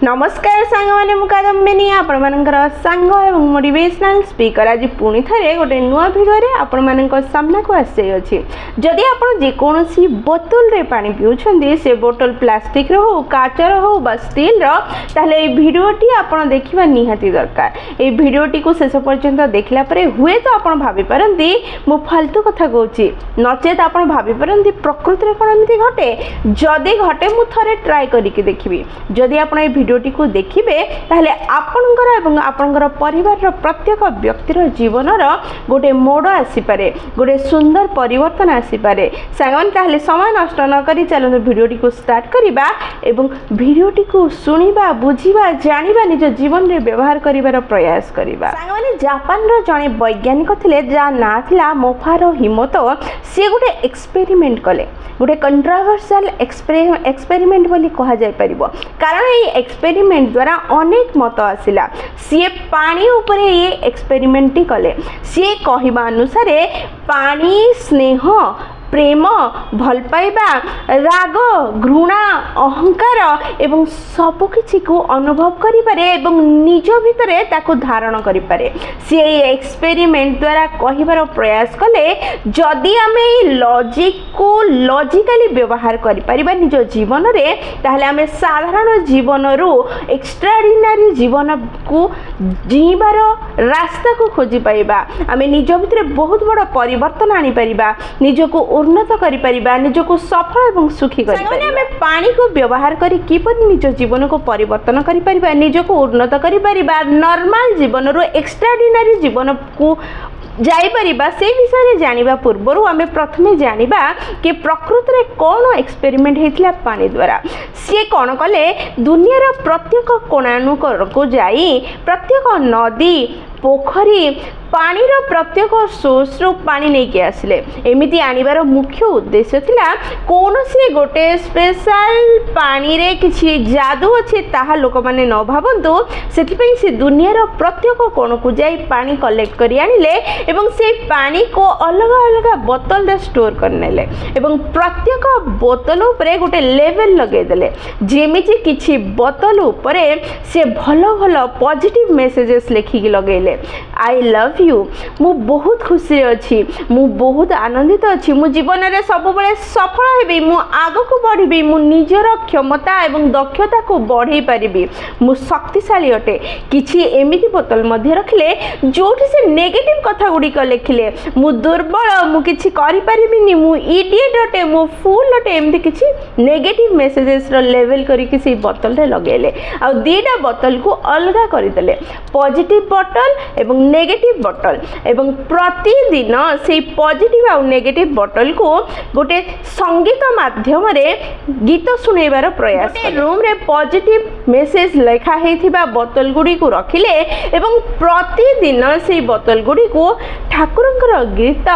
नमस्कार सांग मैंने मुकादम्बिनी आपण मानकर सांग एवं मोटिवेशनल स्पीकर आज पुणी थे गोटे नुआ भिडियो आपण मान सामना को आसी अच्छी जदि आप जेकोसी बोतल रे पानी पिउछंदी से बोतल प्लास्टिक रो हो काचर हो बा स्टील रो ताले भिडियोटी आपण देखिबा निहाती दरकार। ए भिडियोटी को शेष पर्यंत देखला परे हुए तो आपण भाबी पारंती मु फालतू कथा कहूची नचेत आपण भाबी पारंती प्रकृति रे कोन एमिति घटे जदि घटे मु थरे ट्राई करिके देखिबी। जदि आपण ए भिडियोटी को देखिबे ताहले आपणकर एवं आपणकर परिवार प्रत्येक व्यक्तिर जीवनर गोटे मोड़ आसी पारे गोटे सुंदर परिवर्तन आसी पारे। सांगन ताहले समय नष्ट न करी चलो भिडियोटी को स्टार्ट करिबा एवं भिडियोटी को सुनिबा बुझिबा जानिबा निज जीवन रे व्यवहार करिवार प्रयास करिबा। सांगन जापान रो जणे वैज्ञानिक थिले जा ना थिला मोफारो हिमोतो से गोटे एक्सपेरिमेंट कले गोटे कंट्रोवर्शियल एक्सपेरिमेंट बोली कहा जाय परिबो कारण ये एक्सपेरिमेंट द्वारा अनेक मत आसिला। सी पानी उपरे ये एक्सपेरिमेंट कले सी कहवा अनुसार पानी स्नेह प्रेम भल पाइबा राग घृणा अहंकार एवं सबकिछि को अनुभव करिपारे एवं निज भितरे ताको धारण करिपारे। से एक्सपेरिमेंट द्वारा कहिबार प्रयास कले जदि आमे लॉजिक को लॉजिकली व्यवहार करिपारिबा निज जीवन रे ताहले आमे साधारण जीवन रु एक्स्ट्राऑर्डिनरी जीवन को जीवार रास्ता को खोजी पाइबा। आमे निज भितरे बहुत बड़ परिवर्तन आनी परिबा निज को उन्नत करिपारिबा निज को सफल एवं सुखी करिपारिबा। हमें पानी को व्यवहार करी किपरि निज जीवन को परिवर्तन करिपारिबा निज को उन्नत करिपारिबा नॉर्मल जीवन रो एक्स्ट्राऑर्डिनरी जीवन को जाई परिबा से विषय जानिबा पूर्वरु आमे प्रथमे जानिबा कि प्रकृति रे कोन एक्सपेरिमेंट हेतिला पानी द्वारा। से कोन कले दुनिया प्रत्येक कोणानु को जाई प्रत्येक नदी पोखरी पानी रो प्रत्येक सोर्स रो पानी नहीं के आसिले एमिति आनिबार मुख्य उद्देश्य थिला कोनोसी गोटे स्पेशल पानी रे किछि जादू अछि ताहा लोक माने न भाबंतु सेति पई से दुनिया रो प्रत्येक कोन को जाई पानी कलेक्ट करी आनिले एवं से पानी को अलग अलग बोतल रे स्टोर करनेले एवं प्रत्येक बोतल उपरे गोटे लेवल लगे देले जेमिति किछि बोतल उपरे से भलो भलो पॉजिटिव मैसेजेस लिखि के लगेले आई लव यू मु बहुत खुशी अच्छी मु बहुत आनंदित अच्छी मु जीवन रे सब बळे सफल हेबी मु आगो को बढ़िबी मु निजर क्षमता एवं दक्षता को बढ़ाई पारिबी मु शक्तिशाली अटे। किछि एमिति बोतल मध्य रखले जोठी से नेगेटिव कथा गुडी को लिखले मु दुर्बल मु किछि करि पारिबिनी मु इडियट अटे मु फूल अटे एमिति किछि नेगेटिव मैसेजेस रो लेवल करी कि से बोतल रे लगेले आ दीटा बोतल को अलगा करि देले पॉजिटिव बोतल एवं नेगेटिव बोतल एवं प्रतिदिन से पॉजिटिव आ नेगेटिव बोतल को गोटे संगीत माध्यम रे गीत सुनेबार प्रयास रूम रे पॉजिटिव मेसेज लिखा हेथिबा बोतल गुडी को रखिले एवं प्रतिदिन से बोतल गुडी को ठाकुरंकर गीत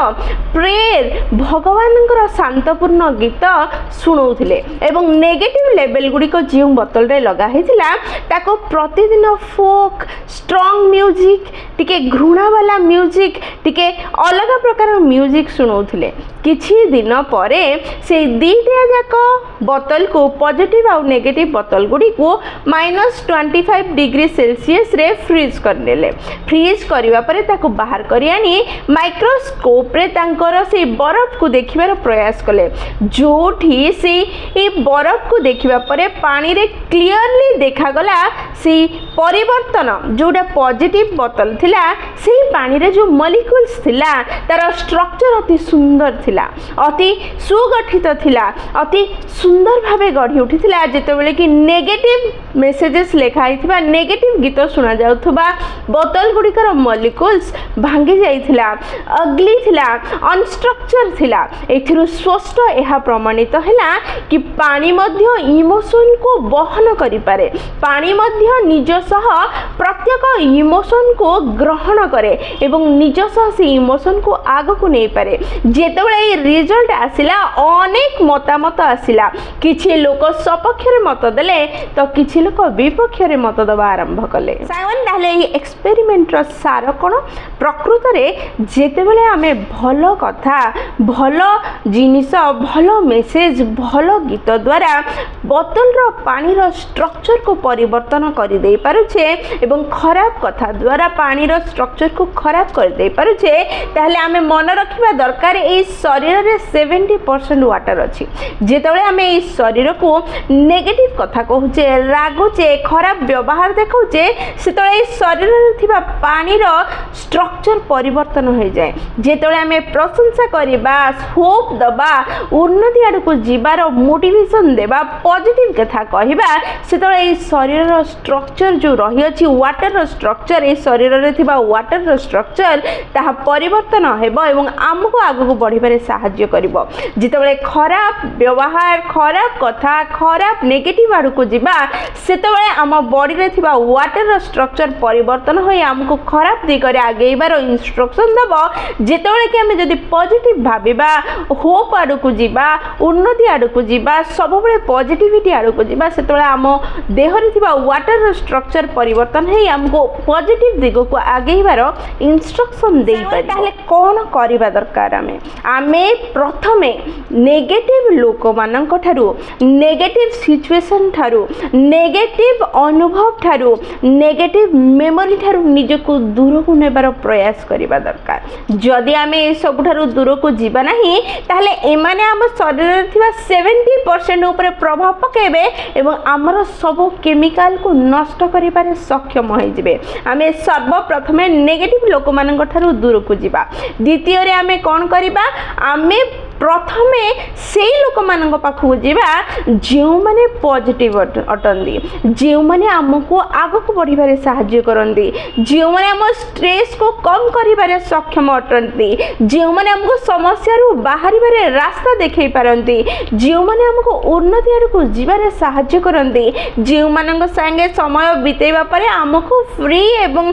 प्रेयर भगवानंकर शांतपूर्ण गीत सुनौथिले एवं नेगेटिव लेवल गुडी को जिउ बोतल रे लगा हेथिला ताको प्रतिदिन फोक स्ट्रांग म्यूजिक टिके घृणा वाला म्यूजिक टिके अलग प्रकार म्यूजिक सुनौथिले। किछि दिन परे से दीटा जाक बोतल को पॉजिटिव और नेगेटिव बोतल गुडी को -25 डिग्री सेल्सियस रे फ्रीज करनेले फ्रीज करिवा परे ताको बाहर करि आनी माइक्रोस्कोप रे तांकर से बरफ को देखिबार प्रयास कले जोठी से ए बरफ को देखिबा परे पानी रे क्लियरली देखा गला से परिवर्तन जोडा पॉजिटिव बोतल थिला से पानी रे जो मॉलिक्यूल्स थिला तार स्ट्रक्चर अति सुंदर थिला अति सुगठित थिला अति सुंदर भावे गढ़ी उठिथिला जेतेबेले कि नेगेटिव मैसेजेस लिखा हिथिबा नेगेटिव गीत सुना जाउथबा बोतल गुडिकर मॉलिक्यूल्स भांगी जाइथिला अगली थिला अनस्ट्रक्चर थिला। एथिरु स्पष्ट एहा प्रमाणित हैला कि पानी मध्य इमोशन को बहन करि पारे पानी मध्य निज सह प्रत्येक इमोशन को ग्रहण करे এবং নিଜ ସହ ସେ ଇମୋସନକୁ ଆଗକୁ ନେଇପାରେ। ଯେତେବେଳେ ଏଇ ରିଜଲ୍ଟ ଆସିଲା ଅନେକ ମତାମତ ଆସିଲା, କିଛି ଲୋକ ସପକ୍ଷରେ ମତ ଦେଲେ ତ କିଛି ଲୋକ ବିପକ୍ଷରେ ମତ ଦେବା ଆରମ୍ଭ କଲେ। ସାଙ୍ଗମାନେ ତାହେଲେ ଏଇ ଏକ୍ସପେରିମେଣ୍ଟର ସାର କ'ଣ? ପ୍ରକୃତରେ ଯେତେବେଳେ ଆମେ ଭଲ କଥା, ଭଲ ଜିନିଷ, ଭଲ ମେସେଜ, ଭଲ ଗୀତ ଦ୍ୱାରା ବୋତଲର ପାଣିର ଷ୍ଟ୍ରକ୍ଚରକୁ ପରିବର୍ତ୍ତନ କରିଦେଇ ପାରୁଛେ ଏବଂ ଖରାପ କଥା ଦ୍ୱାରା ପାଣିର ଷ୍ଟ୍ରକ୍ଚରକୁ ଖରାପ କରିଦେଇ ପାରୁଛେ, ତାହେଲେ ଆମେ ମନେ ରଖିବା ଦରକାର ଏଇ ଶରୀରରେ 70% ୱାଟର ଅଛି। ଯେତେବେଳେ ଆମେ ଏଇ ଶରୀରକୁ ନେଗେଟିଭ କଥା କହୁଛେ, ରାଗୁଛେ, ଖରାପ ବ୍ୟବହାର ଦେଖାଉଛେ, ସେତେବେଳେ ଏଇ ଶରୀରରେ ଥିବା ପାଣିର ଷ୍ଟ୍ରକ୍ଚର ପରିବର୍ତ୍ତନ ହୋଇଯାଏ। ଯେତେବେଳେ ଆମେ ପ୍ରଶଂସା କରିବା, ହୋପ୍ ଦେବା, ଉନ୍ନତି ଆଡ଼କୁ ଯିବାର ମୋଟିଭେସନ୍ ଦେବା, ପଜିଟିଭ କଥା କହିବା, ସେତେବେଳେ ଏଇ ଶରୀରର ଷ୍ଟ୍ରକ୍ଚର ଯେଉଁ ରହିଅଛି, ୱାଟରର ଷ୍ଟ୍ରକ୍ଚର, ଏଇ ଶରୀରରେ ଥିବା ୱାଟରର ଷ୍ଟ୍ରକ୍ଚର ତାହା ପରିବର୍ତ୍ତନ ହେବ ଏବଂ ଆମକୁ ଆଗକୁ ବଢ଼ିବାରେ ସାହାଯ୍ୟ କରିବ। ଯେତେବେଳେ ଖରାପ ବ୍ୟବହାର, ଖରାପ କଥା, ଖରାପ ନେଗେଟିଭ ଆଡ଼କୁ ଯିବା, ସେତେବେଳେ ଆମ ବଡ଼ିରେ ଥିବା ୱାଟରର ଷ୍ଟ୍ରକ୍ଚର ପରିବର୍ତ୍ତନ ହୋଇ ଆମକୁ ଖରାପ ଦିଗରେ ଆଗେଇବାର ଇନଷ୍ଟ୍ରକ୍ସନ୍ ଦେବ। ଯେତେବେଳେ କି ଆମେ ଯଦି ପଜିଟିଭ ଭାବିବା, ହୋପ୍ ଆଡ଼କୁ ଯିବା, ଉନ୍ନତି ଆଡ଼କୁ ଯିବା, ସବୁବେଳେ ପଜିଟିଭିଟି ଆଡ଼କୁ ଯିବା, ସେତେବେଳେ ଆମ ଦେହରେ ଥିବା ୱାଟରର ଷ୍ଟ୍ରକ୍ଚର ପରିବର୍ତ୍ତନ ହେଇ ଆମକୁ ପଜିଟିଭ ଦିଗକୁ ଆଗେଇବାର ଇନଷ୍ଟ୍ରକ୍ସନ୍ ଦେଇପାରିବ। ତାହେଲେ କ'ଣ କରିବା ଦରକାର? ଆମେ ପ୍ରଥମେ ନେଗେଟିଭ ଲୋକମାନଙ୍କ ଠାରୁ, ନେଗେଟିଭ ସିଚୁଏସନ୍ ଠାରୁ, ନେଗେଟିଭ ଅନୁଭବ ଠାରୁ, ନେଗେଟିଭ ମେମୋରି ଠାରୁ ନିଜକୁ ଦୂରକୁ ନେବାର ପ୍ରୟାସ କରିବା ଦରକାର। ଯଦି ଆମେ ଏସବୁଠାରୁ ଦୂରକୁ ଯିବା ନାହିଁ, ତାହେଲେ ଏମାନେ ଆମ ଶରୀରରେ ଥିବା 70% ଉପରେ ପ୍ରଭାବ ପକାଇବେ ଏବଂ ଆମର ସବୁ କେମିକାଲକୁ ନଷ୍ଟ କରିବାରେ ସକ୍ଷମ ହୋଇଯିବେ। ଆମେ ସର୍ବପ୍ରଥମେ ନେଗେଟିଭ ଲୋକମାନଙ୍କ ଠାରୁ ଦୂରକୁ ଯିବା। ଦ୍ୱିତୀୟରେ ଆମେ କ'ଣ କରିବା? ଆମେ ପ୍ରଥମେ ସେଇ ଲୋକମାନଙ୍କ ପାଖକୁ ଯିବା ଯେଉଁମାନେ ପଜିଟିଭ ଅଟନ୍ତି, ଯେଉଁମାନେ ଆମକୁ ଆଗକୁ ବଢ଼ିବାରେ ସାହାଯ୍ୟ କରନ୍ତି, ଯେଉଁମାନେ ଆମ ଷ୍ଟ୍ରେସ୍କୁ କମ୍ କରିବାରେ ସକ୍ଷମ ଅଟନ୍ତି, ଯେଉଁମାନେ ଆମକୁ ସମସ୍ୟାରୁ ବାହାରିବାରେ ରାସ୍ତା ଦେଖାଇ ପାରନ୍ତି, ଯେଉଁମାନେ ଆମକୁ ଉନ୍ନତି ଆଡ଼କୁ ଯିବାରେ ସାହାଯ୍ୟ କରନ୍ତି, ଯେଉଁମାନଙ୍କ ସାଙ୍ଗେ ସମୟ ବିତେଇବା ପରେ ଆମକୁ ଫ୍ରି ଏବଂ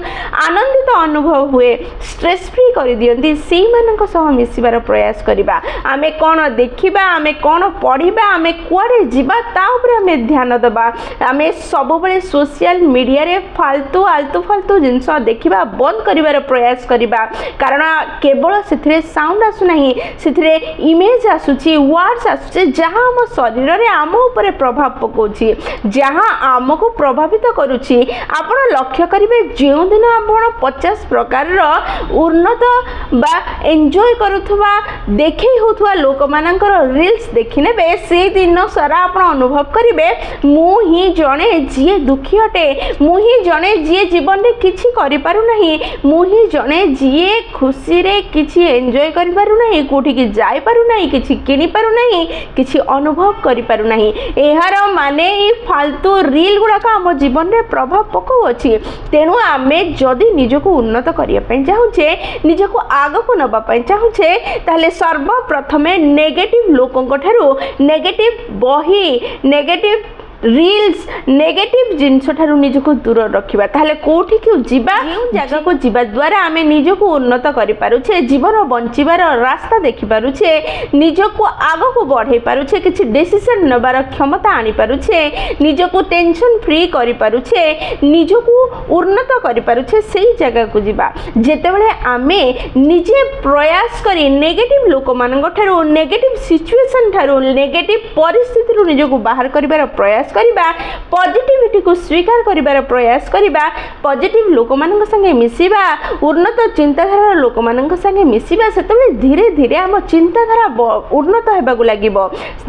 ଆନନ୍ଦିତ ଅନୁଭବ ହୁଏ, ଷ୍ଟ୍ରେସ୍ ଫ୍ରି କରିଦିଅନ୍ତି, ସେଇମାନଙ୍କ ସହ ମିଶିବାର ପ୍ରୟାସ କରିବା। ଆମେ କ'ଣ ଦେଖିବା, ଆମେ କ'ଣ ପଢ଼ିବା, ଆମେ କୁଆଡ଼େ ଯିବା, ତା ଉପରେ ଆମେ ଧ୍ୟାନ ଦେବା। ଆମେ ସବୁବେଳେ ସୋସିଆଲ ମିଡ଼ିଆରେ ଆଲତୁ ଫାଲତୁ ଜିନିଷ ଦେଖିବା ବନ୍ଦ କରିବାର ପ୍ରୟାସ କରିବା। କାରଣ କେବଳ ସେଥିରେ ସାଉଣ୍ଡ ଆସୁନାହିଁ, ସେଥିରେ ଇମେଜ୍ ଆସୁଛି, ୱାର୍ଡ଼ସ୍ ଆସୁଛି, ଯାହା ଆମ ଶରୀରରେ ଆମ ଉପରେ ପ୍ରଭାବ ପକାଉଛି, ଯାହା ଆମକୁ ପ୍ରଭାବିତ କରୁଛି। ଆପଣ ଲକ୍ଷ୍ୟ କରିବେ, ଯେଉଁଦିନ ଆପଣ 50 ପ୍ରକାରର ଉନ୍ନତ ବା ଏନ୍ଜୟ କରୁଥିବା, ଦେଖେଇ ହେଉଥିବା ଲୋକମାନଙ୍କର ରିଲ୍ସ ଦେଖିନେବେ, ସେଇଦିନ ସାରା ଆପଣ ଅନୁଭବ କରିବେ, ମୁଁ ହିଁ ଜଣେ ଯିଏ ଦୁଃଖୀ ଅଟେ, ମୁଁ ହିଁ ଜଣେ ଯିଏ ଜୀବନରେ କିଛି କରିପାରୁନାହିଁ, ମୁଁ ହିଁ ଜଣେ ଯିଏ ଖୁସିରେ କିଛି ଏନ୍ଜୟ କରିପାରୁନାହିଁ, କେଉଁଠିକି ଯାଇପାରୁନାହିଁ, କିଛି କିଣିପାରୁନାହିଁ, କିଛି ଅନୁଭବ କରିପାରୁନାହିଁ। ଏହାର ମାନେ ଏଇ ଫାଲତୁ ରିଲ୍ ଗୁଡ଼ାକ ଆମ ଜୀବନରେ ପ୍ରଭାବ ପକାଉଅଛି। ତେଣୁ ଆମେ ଯଦି ନିଜକୁ ଉନ୍ନତ କରିବା ପାଇଁ ଚାହୁଁଛେ, ନିଜକୁ ଆଗକୁ ନେବା ପାଇଁ ଚାହୁଁଛେ, ତାହେଲେ ସର୍ବପ୍ରଥମେ ନେଗେଟିଭ ଲୋକଙ୍କ ଠାରୁ, ନେଗେଟିଭ ବହି, ନେଗେଟିଭ ରିଲ୍ସ, ନେଗେଟିଭ ଜିନିଷ ଠାରୁ ନିଜକୁ ଦୂର ରଖିବା। ତାହେଲେ କେଉଁଠିକୁ ଯିବା, ଯେଉଁ ଜାଗାକୁ ଯିବା ଦ୍ୱାରା ଆମେ ନିଜକୁ ଉନ୍ନତ କରିପାରୁଛେ, ଜୀବନ ବଞ୍ଚିବାର ରାସ୍ତା ଦେଖିପାରୁଛେ, ନିଜକୁ ଆଗକୁ ବଢ଼ାଇ ପାରୁଛେ, କିଛି ଡିସିସନ୍ ନେବାର କ୍ଷମତା ଆଣିପାରୁଛେ, ନିଜକୁ ଟେନସନ୍ ଫ୍ରି କରିପାରୁଛେ, ନିଜକୁ ଉନ୍ନତ କରିପାରୁଛେ, ସେଇ ଜାଗାକୁ ଯିବା। ଯେତେବେଳେ ଆମେ ନିଜେ ପ୍ରୟାସ କରି ନେଗେଟିଭ ଲୋକମାନଙ୍କ ଠାରୁ, ନେଗେଟିଭ ସିଚୁଏସନ୍ ଠାରୁ, ନେଗେଟିଭ ପରିସ୍ଥିତିରୁ ନିଜକୁ ବାହାର କରିବାର ପ୍ରୟାସ କରିବା, ପଜିଟିଭିଟିକୁ ସ୍ୱୀକାର କରିବାର ପ୍ରୟାସ କରିବା, ପଜିଟିଭ ଲୋକମାନଙ୍କ ସାଙ୍ଗେ ମିଶିବା, ଉନ୍ନତ ଚିନ୍ତାଧାରାର ଲୋକମାନଙ୍କ ସାଙ୍ଗେ ମିଶିବା, ସେତେବେଳେ ଧୀରେ ଧୀରେ ଆମ ଚିନ୍ତାଧାରା ଉନ୍ନତ ହେବାକୁ ଲାଗିବ,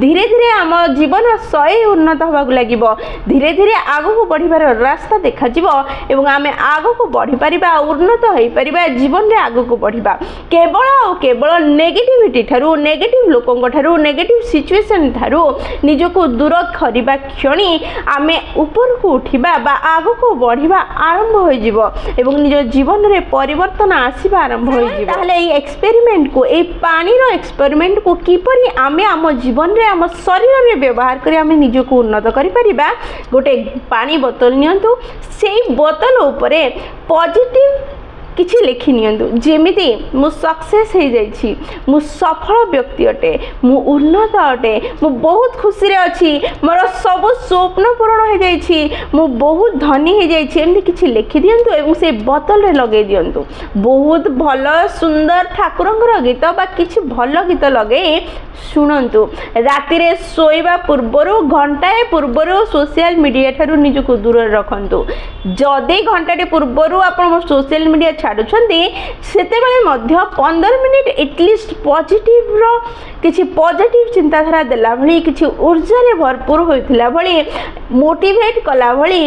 ଧୀରେ ଧୀରେ ଆମ ଜୀବନ ଶୈଳୀ ଉନ୍ନତ ହେବାକୁ ଲାଗିବ, ଧୀରେ ଧୀରେ ଆଗକୁ ବଢ଼ିବାର ରାସ୍ତା ଦେଖାଯିବ ଏବଂ ଆମେ ଆଗକୁ ବଢ଼ିପାରିବା, ଉନ୍ନତ ହୋଇପାରିବା, ଜୀବନରେ ଆଗକୁ ବଢ଼ିବା। କେବଳ ଆଉ କେବଳ ନେଗେଟିଭିଟି ଠାରୁ, ନେଗେଟିଭ ଲୋକଙ୍କ ଠାରୁ, ନେଗେଟିଭ ସିଚୁଏସନ୍ ଠାରୁ ନିଜକୁ ଦୂର କରିବା କ୍ଷଣି ଆମେ ଉପରକୁ ଉଠିବା ବା ଆଗକୁ ବଢ଼ିବା ଆରମ୍ଭ ହୋଇଯିବ ଏବଂ ନିଜ ଜୀବନରେ ପରିବର୍ତ୍ତନ ଆସିବା ଆରମ୍ଭ ହୋଇଯିବ। ତାହେଲେ ଏଇ ଏକ୍ସପେରିମେଣ୍ଟକୁ, ଏଇ ପାଣିର ଏକ୍ସପେରିମେଣ୍ଟକୁ କିପରି ଆମେ ଆମ ଜୀବନରେ, ଆମ ଶରୀରରେ ବ୍ୟବହାର କରି ଆମେ ନିଜକୁ ଉନ୍ନତ କରିପାରିବା? ଗୋଟେ ପାଣି ବୋତଲ ନିଅନ୍ତୁ, ସେଇ ବୋତଲ ଉପରେ ପଜିଟିଭ କିଛି ଲେଖି ନିଅନ୍ତୁ ଯେମିତି ମୁଁ ସକ୍ସେସ୍ ହେଇଯାଇଛି, ମୁଁ ସଫଳ ବ୍ୟକ୍ତି ଅଟେ, ମୁଁ ଉନ୍ନତ ଅଟେ, ମୁଁ ବହୁତ ଖୁସିରେ ଅଛି, ମୋର ସବୁ ସ୍ୱପ୍ନ ପୂରଣ ହେଇଯାଇଛି, ମୁଁ ବହୁତ ଧନୀ ହେଇଯାଇଛି, ଏମିତି କିଛି ଲେଖି ଦିଅନ୍ତୁ ଏବଂ ସେ ବୋତଲରେ ଲଗାଇ ଦିଅନ୍ତୁ। ବହୁତ ଭଲ ସୁନ୍ଦର ଠାକୁରଙ୍କର ଗୀତ ବା କିଛି ଭଲ ଗୀତ ଲଗାଇ ଶୁଣନ୍ତୁ। ରାତିରେ ଶୋଇବା ପୂର୍ବରୁ ଘଣ୍ଟାଏ ପୂର୍ବରୁ ସୋସିଆଲ ମିଡ଼ିଆ ଠାରୁ ନିଜକୁ ଦୂରରେ ରଖନ୍ତୁ। ଯଦି ଘଣ୍ଟାଟେ ପୂର୍ବରୁ ଆପଣ ସୋସିଆଲ ମିଡ଼ିଆ ଛାଡ଼ୁଛନ୍ତି ସେତେବେଳେ ମଧ୍ୟ 15 ମିନିଟ୍ ଏଟଲିଷ୍ଟ ପଜିଟିଭର କିଛି ପଜିଟିଭ ଚିନ୍ତାଧାରା ଦେଲା ଭଳି, କିଛି ଉର୍ଜାରେ ଭରପୁର ହୋଇଥିଲା ଭଳି, ମୋଟିଭେଟ୍ କଲା ଭଳି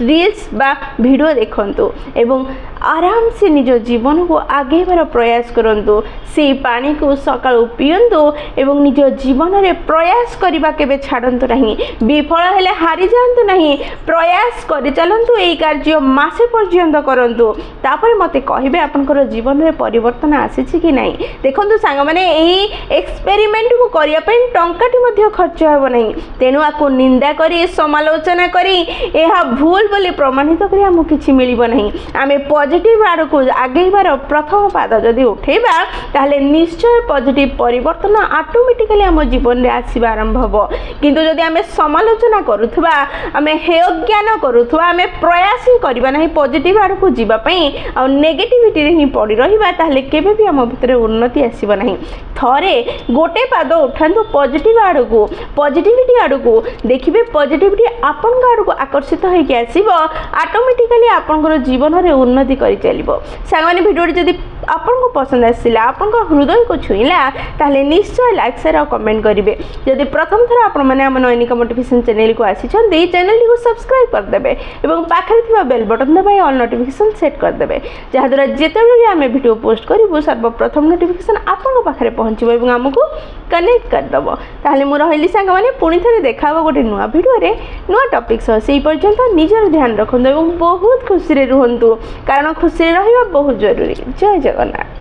ରିଲ୍ସ ବା ଭିଡ଼ିଓ ଦେଖନ୍ତୁ ଏବଂ ଆରାମସେ ନିଜ ଜୀବନକୁ ଆଗେଇବାର ପ୍ରୟାସ କରନ୍ତୁ। ସେଇ ପାଣିକୁ ସକାଳୁ ପିଅନ୍ତୁ ଏବଂ ନିଜ ଜୀବନରେ ପ୍ରୟାସ କରିବା କେବେ ଛାଡ଼ନ୍ତୁ ନାହିଁ। ବିଫଳ ହେଲେ ହାରିଯାଆନ୍ତୁ ନାହିଁ, ପ୍ରୟାସ କରିଚାଲନ୍ତୁ। ଏଇ କାର୍ଯ୍ୟ ମାସେ ପର୍ଯ୍ୟନ୍ତ କରନ୍ତୁ, ତାପରେ ମୋତେ କହିବେ ଆପଣଙ୍କର ଜୀବନରେ ପରିବର୍ତ୍ତନ ଆସିଛି କି ନାହିଁ। ଦେଖନ୍ତୁ ସାଙ୍ଗମାନେ, ଏହି ଏକ୍ସପେରିମେଣ୍ଟକୁ କରିବା ପାଇଁ ଟଙ୍କାଟି ମଧ୍ୟ ଖର୍ଚ୍ଚ ହେବ ନାହିଁ। ତେଣୁ ଆକୁ ନିନ୍ଦା କରି ସମାଲୋଚନା କରି ଏହା ଭୁଲ ବୋଲି ପ୍ରମାଣିତ କରି ଆମକୁ କିଛି ମିଳିବ ନାହିଁ। ଆମେ ପଜିଟିଭ ଆଡ଼କୁ ଆଗେଇବାର ପ୍ରଥମ ପାଦ ଯଦି ଉଠେଇବା ତାହେଲେ ନିଶ୍ଚୟ ପଜିଟିଭ ପରିବର୍ତ୍ତନ ଅଟୋମେଟିକାଲି ଆମ ଜୀବନରେ ଆସିବା ଆରମ୍ଭ ହେବ। କିନ୍ତୁ ଯଦି ଆମେ ସମାଲୋଚନା କରୁଥିବା, ଆମେ ହେୟ ଜ୍ଞାନ କରୁଥିବା, ଆମେ ପ୍ରୟାସ ହିଁ କରିବା ନାହିଁ ପଜିଟିଭ ଆଡ଼କୁ ଯିବା ପାଇଁ ଆଉ ନେଗେଟିଭିଟିରେ ହିଁ ପଡ଼ି ରହିବା, ତାହେଲେ କେବେ ବି ଆମ ଭିତରେ ଉନ୍ନତି ଆସିବ ନାହିଁ। ଥରେ ଗୋଟେ ପାଦ ଉଠାନ୍ତୁ ପଜିଟିଭ ଆଡ଼କୁ, ପଜିଟିଭିଟି ଆଡ଼କୁ, ଦେଖିବେ ପଜିଟିଭିଟି ଆପଣଙ୍କ ଆଡ଼କୁ ଆକର୍ଷିତ ହୋଇକି ଆସିବ, ଅଟୋମେଟିକାଲି ଆପଣଙ୍କର ଜୀବନରେ ଉନ୍ନତି କରିଚାଲିବ। ସାଙ୍ଗମାନେ, ଭିଡ଼ିଓଟି ଯଦି ଆପଣଙ୍କୁ ପସନ୍ଦ ଆସିଲା, ଆପଣଙ୍କ ହୃଦୟକୁ ଛୁଇଁଲା, ତାହେଲେ ନିଶ୍ଚୟ ଲାଇକ୍ ସେୟାର ଆଉ କମେଣ୍ଟ କରିବେ। ଯଦି ପ୍ରଥମ ଥର ଆପଣମାନେ ଆମ ନୈନିକ ମୋଟିଭେସନ୍ ଚ୍ୟାନେଲକୁ ଆସିଛନ୍ତି, ଚ୍ୟାନେଲଟିକୁ ସବସ୍କ୍ରାଇବ୍ କରିଦେବେ ଏବଂ ପାଖରେ ଥିବା ବେଲ୍ ବଟନ୍ ଦବାଇ ଅଲ୍ ନୋଟିଫିକେସନ୍ ସେଟ୍ କରିଦେବେ, ଯାହାଦ୍ୱାରା ଯେତେବେଳେ ବି ଆମେ ଭିଡ଼ିଓ ପୋଷ୍ଟ କରିବୁ ସର୍ବପ୍ରଥମ ନୋଟିଫିକେସନ୍ ଆପଣଙ୍କ ପାଖରେ ପହଞ୍ଚିବ ଏବଂ ଆମକୁ କନେକ୍ଟ କରିଦେବ। ତାହେଲେ ମୁଁ ରହିଲି ସାଙ୍ଗମାନେ, ପୁଣି ଥରେ ଦେଖା ହେବ ଗୋଟେ ନୂଆ ଭିଡ଼ିଓରେ ନୂଆ ଟପିକ୍ ସହ। ସେହି ପର୍ଯ୍ୟନ୍ତ ନିଜର ଧ୍ୟାନ ରଖନ୍ତୁ ଏବଂ ବହୁତ ଖୁସିରେ ରୁହନ୍ତୁ, କାରଣ ଖୁସିରେ ରହିବା ବହୁତ ଜରୁରୀ। ଜୟ ଜଗନ୍ନାଥ।